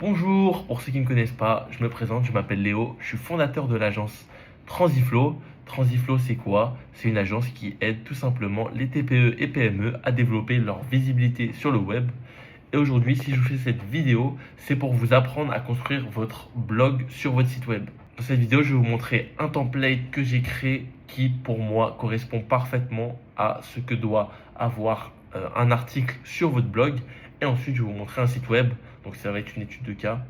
Bonjour, pour ceux qui ne me connaissent pas, je me présente, je m'appelle Léo, je suis fondateur de l'agence Transiflo. Transiflo, c'est quoi? C'est une agence qui aide tout simplement les TPE et PME à développer leur visibilité sur le web. Et aujourd'hui, si je vous fais cette vidéo, c'est pour vous apprendre à construire votre blog sur votre site web. Dans cette vidéo, je vais vous montrer un template que j'ai créé qui, pour moi, correspond parfaitement à ce que doit avoir un article sur votre blog. Et ensuite, je vais vous montrer un site web. Donc, ça va être une étude de cas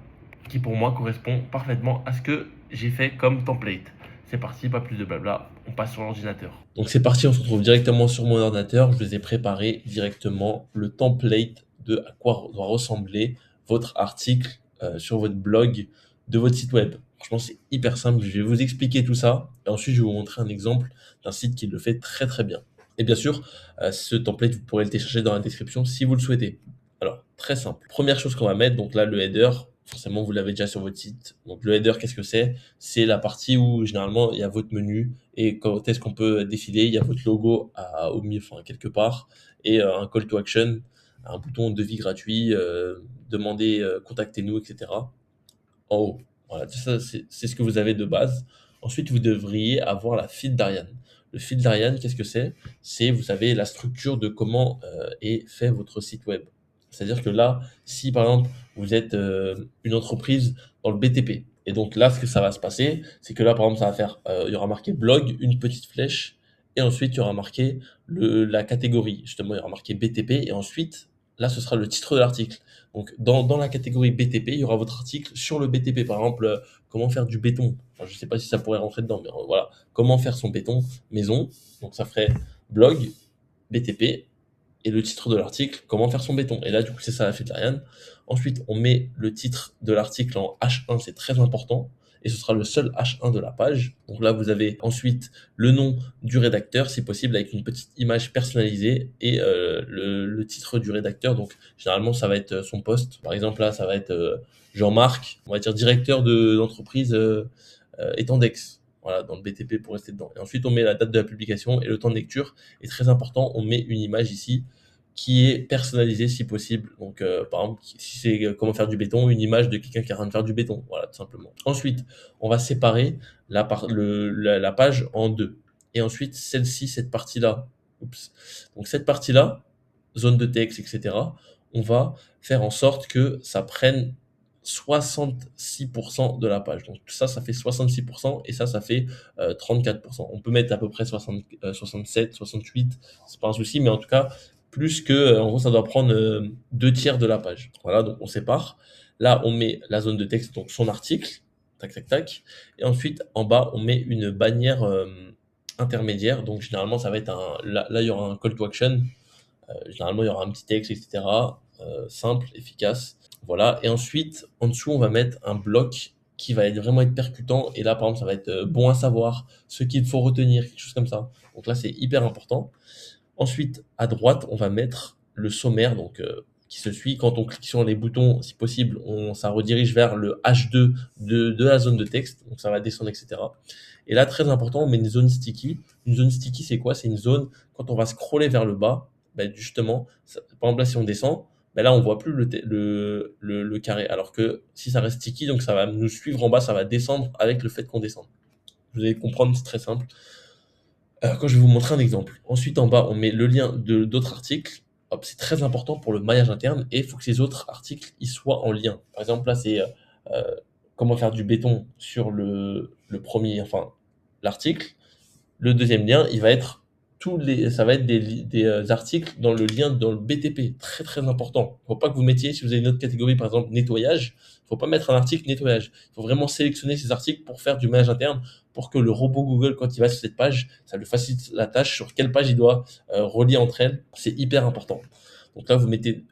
qui, pour moi, correspond parfaitement à ce que j'ai fait comme template. C'est parti, pas plus de blabla, on passe sur l'ordinateur. Donc c'est parti, on se retrouve directement sur mon ordinateur. Je vous ai préparé directement le template de à quoi doit ressembler votre article sur votre blog de votre site web. Franchement, c'est hyper simple. Je vais vous expliquer tout ça et ensuite je vais vous montrer un exemple d'un site qui le fait très très bien. Et bien sûr, ce template, vous pourrez le télécharger dans la description si vous le souhaitez. Alors, très simple. Première chose qu'on va mettre, donc là, le header, forcément, vous l'avez déjà sur votre site. Donc, le header, qu'est-ce que c'est? C'est la partie où, généralement, il y a votre menu et quand est-ce qu'on peut défiler. Il y a votre logo au milieu, enfin, quelque part, et un call to action, un bouton devis gratuit, demandez, contactez-nous, etc. En haut. Voilà, ça, c'est ce que vous avez de base. Ensuite, vous devriez avoir la file d'Ariane. Le fil d'Ariane, qu'est-ce que c'est? C'est, vous savez, la structure de comment est fait votre site web. C'est-à-dire que là, si par exemple, vous êtes une entreprise dans le BTP, et donc là, ce que ça va se passer, c'est que là, par exemple, ça va faire, il y aura marqué blog, une petite flèche, et ensuite, il y aura marqué la catégorie. Justement, il y aura marqué BTP, et ensuite, là, ce sera le titre de l'article. Donc, dans la catégorie BTP, il y aura votre article sur le BTP. Par exemple, comment faire du béton. Enfin, je ne sais pas si ça pourrait rentrer dedans, mais voilà. Comment faire son béton maison. Donc, ça ferait blog, BTP, et le titre de l'article, comment faire son béton. Et là, du coup, c'est ça la fête d'Ariane. Ensuite, on met le titre de l'article en H1, c'est très important. Et ce sera le seul H1 de la page. Donc là, vous avez ensuite le nom du rédacteur, si possible, avec une petite image personnalisée et le titre du rédacteur. Donc généralement, ça va être son poste. Par exemple, là, ça va être Jean-Marc, on va dire directeur de l'entreprise Etendex. Voilà, dans le BTP pour rester dedans. Et ensuite, on met la date de la publication et le temps de lecture. Et très important, on met une image ici qui est personnalisée si possible. Donc, par exemple, si c'est comment faire du béton, une image de quelqu'un qui est en train de faire du béton. Voilà, tout simplement. Ensuite, on va séparer la page en deux. Et ensuite, celle-ci, cette partie-là, oups. Donc, cette partie-là, zone de texte, etc., on va faire en sorte que ça prenne 66% de la page. Donc ça fait 66% et ça fait 34%. On peut mettre à peu près 67, 68, c'est pas un souci, mais en tout cas, plus que, en gros, ça doit prendre 2 tiers de la page. Voilà, donc on sépare. Là, on met la zone de texte, donc son article, tac, tac, tac. Et ensuite, en bas, on met une bannière intermédiaire. Donc généralement, ça va être là, il y aura un call to action. Généralement, il y aura un petit texte, etc. Simple, efficace. Voilà. Et ensuite, en dessous, on va mettre un bloc qui va vraiment être percutant. Et là, par exemple, ça va être bon à savoir, ce qu'il faut retenir, quelque chose comme ça. Donc là, c'est hyper important. Ensuite, à droite, on va mettre le sommaire, donc qui se suit. Quand on clique sur les boutons, si possible, ça redirige vers le H2 de la zone de texte. Donc ça va descendre, etc. Et là, très important, on met une zone sticky. Une zone sticky, c'est quoi? C'est une zone, quand on va scroller vers le bas, ben justement, par exemple là, si on descend, ben là, on voit plus le carré. Alors que si ça reste sticky, donc ça va nous suivre en bas, ça va descendre avec le fait qu'on descende. Vous allez comprendre, c'est très simple. Quand je vais vous montrer un exemple. Ensuite, en bas, on met le lien d'autres articles. Hop, c'est très important pour le maillage interne et il faut que ces autres articles ils soient en lien. Par exemple, là, c'est comment faire du béton sur le premier, enfin, l'article. Le deuxième lien, il va être ça va être des articles dans le lien dans le BTP. Très, très important. Il ne faut pas que vous mettiez, si vous avez une autre catégorie, par exemple, nettoyage, il ne faut pas mettre un article nettoyage. Il faut vraiment sélectionner ces articles pour faire du maillage interne, pour que le robot Google, quand il va sur cette page, ça lui facilite la tâche sur quelle page il doit relier entre elles. C'est hyper important. Donc là, vous mettez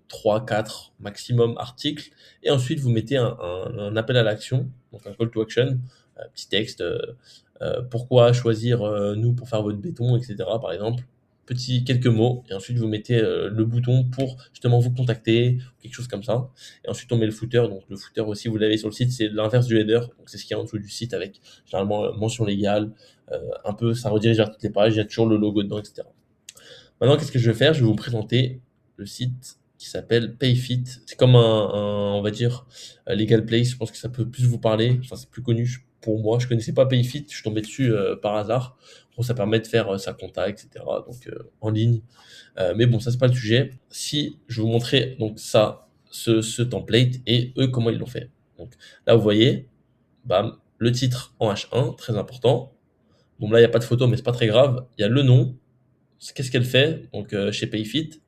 3, 4 maximum articles, et ensuite vous mettez un appel à l'action, donc un call to action, un petit texte, pourquoi choisir nous pour faire votre béton, etc. par exemple. Quelques mots, et ensuite vous mettez le bouton pour justement vous contacter, quelque chose comme ça. Et ensuite on met le footer, donc le footer aussi vous l'avez sur le site, c'est l'inverse du header, donc c'est ce qu'il y a en dessous du site avec généralement mention légale, un peu ça redirige vers toutes les pages, il y a toujours le logo dedans, etc. Maintenant qu'est-ce que je vais faire? Je vais vous présenter le site qui s'appelle PayFit. C'est comme on va dire, Legal Place. Je pense que ça peut plus vous parler. Enfin, c'est plus connu pour moi. Je connaissais pas PayFit. Je suis tombé dessus par hasard. En gros, ça permet de faire sa compta, etc. Donc, en ligne. Mais bon, ça, c'est pas le sujet. Si je vous montrais donc ça, ce template et eux, comment ils l'ont fait. Donc, là, vous voyez, bam, le titre en H1, très important. Bon, là, il n'y a pas de photo, mais c'est pas très grave. Il y a le nom, qu'est-ce qu'elle fait, donc chez PayFit,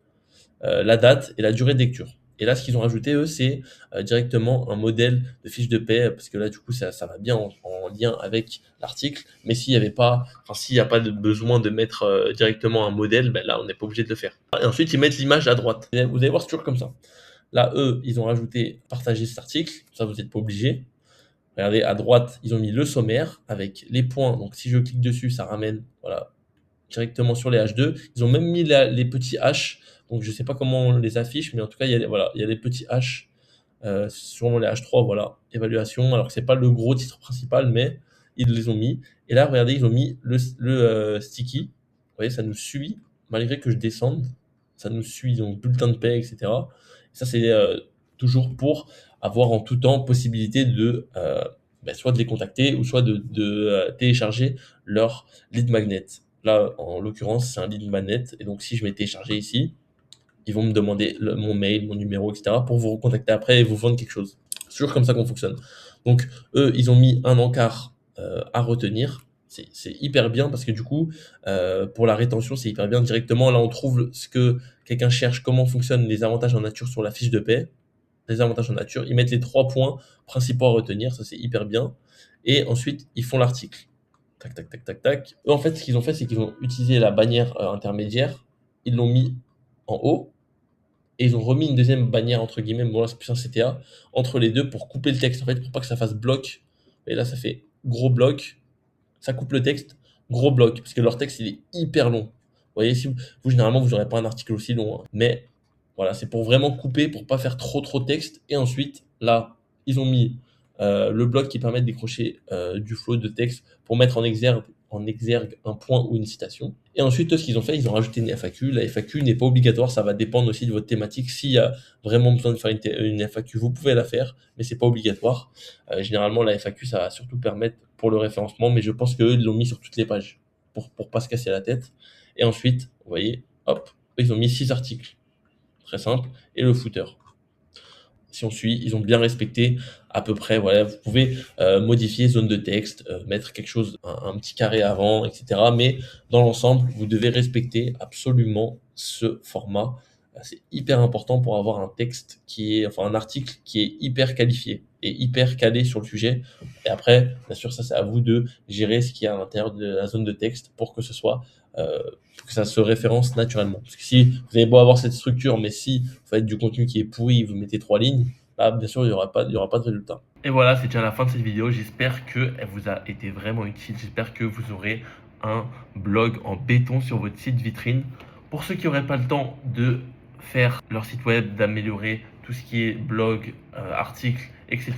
la date et la durée de lecture. Et là, ce qu'ils ont rajouté, eux, c'est directement un modèle de fiche de paie, parce que là, du coup, ça va bien en lien avec l'article. Mais s'il n'y avait pas, enfin, s'il n'y a pas de besoin de mettre directement un modèle, ben là, on n'est pas obligé de le faire. Et ensuite, ils mettent l'image à droite. Et vous allez voir, c'est toujours comme ça. Là, eux, ils ont rajouté partager cet article. Ça, vous n'êtes pas obligé. Regardez, à droite, ils ont mis le sommaire avec les points. Donc, si je clique dessus, ça ramène, voilà, directement sur les H2. Ils ont même mis les petits H. Donc, je ne sais pas comment on les affiche, mais en tout cas, voilà, il y a les petits H, sûrement les H3, voilà, évaluation. Alors que c'est pas le gros titre principal, mais ils les ont mis. Et là, regardez, ils ont mis le sticky. Vous voyez, ça nous suit, malgré que je descende. Ça nous suit, donc bulletin de paie, etc. Et ça, c'est toujours pour avoir en tout temps possibilité de soit de les contacter ou soit de télécharger leur lead magnet. Là, en l'occurrence, c'est un lead magnet. Et donc, si je mets télécharger ici, ils vont me demander mon mail, mon numéro, etc. pour vous recontacter après et vous vendre quelque chose. C'est toujours comme ça qu'on fonctionne. Donc, eux, ils ont mis un encart à retenir. C'est hyper bien parce que du coup, pour la rétention, c'est hyper bien. Directement, là, on trouve ce que quelqu'un cherche, comment fonctionnent les avantages en nature sur la fiche de paie. Les avantages en nature. Ils mettent les 3 points principaux à retenir. Ça, c'est hyper bien. Et ensuite, ils font l'article. Tac, tac, tac, tac, tac. Eux, en fait, ce qu'ils ont fait, c'est qu'ils ont utilisé la bannière intermédiaire. Ils l'ont mis en haut. Et ils ont remis une deuxième bannière, entre guillemets, bon là c'est plus un CTA, entre les deux pour couper le texte, en fait, pour pas que ça fasse bloc. Et là, ça fait gros bloc, ça coupe le texte, gros bloc, parce que leur texte, il est hyper long. Vous voyez, si vous généralement, vous n'aurez pas un article aussi long, hein. Mais voilà, c'est pour vraiment couper, pour pas faire trop de texte. Et ensuite, là, ils ont mis le bloc qui permet de décrocher du flow de texte pour mettre en exergue un point ou une citation. Et ensuite, eux, ce qu'ils ont fait, ils ont rajouté une FAQ. La FAQ n'est pas obligatoire, ça va dépendre aussi de votre thématique. S'il y a vraiment besoin de faire une FAQ, vous pouvez la faire, mais c'est pas obligatoire. Généralement, la FAQ, ça va surtout permettre pour le référencement, mais je pense qu'eux, ils l'ont mis sur toutes les pages pour pas se casser la tête. Et ensuite, vous voyez, hop, ils ont mis 6 articles. Très simple. Et le footer. Si on suit, ils ont bien respecté à peu près, voilà, vous pouvez modifier zone de texte, mettre quelque chose, un petit carré avant, etc. Mais dans l'ensemble, vous devez respecter absolument ce format. C'est hyper important pour avoir un texte enfin un article qui est hyper qualifié et hyper calé sur le sujet. Et après, bien sûr, ça c'est à vous de gérer ce qu'il y a à l'intérieur de la zone de texte pour que pour que ça se référence naturellement. Parce que si vous avez beau avoir cette structure, mais si vous faites du contenu qui est pourri, vous mettez 3 lignes, là, bien sûr, il n'y aura pas de résultat. Et voilà, c'est déjà la fin de cette vidéo. J'espère qu'elle vous a été vraiment utile. J'espère que vous aurez un blog en béton sur votre site vitrine. Pour ceux qui n'auraient pas le temps de faire leur site web, d'améliorer tout ce qui est blog, articles, etc.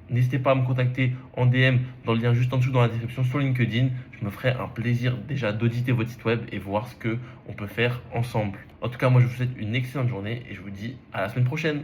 N'hésitez pas à me contacter en DM dans le lien juste en dessous dans la description sur LinkedIn. Je me ferai un plaisir déjà d'auditer votre site web et voir ce qu'on peut faire ensemble. En tout cas, moi je vous souhaite une excellente journée et je vous dis à la semaine prochaine.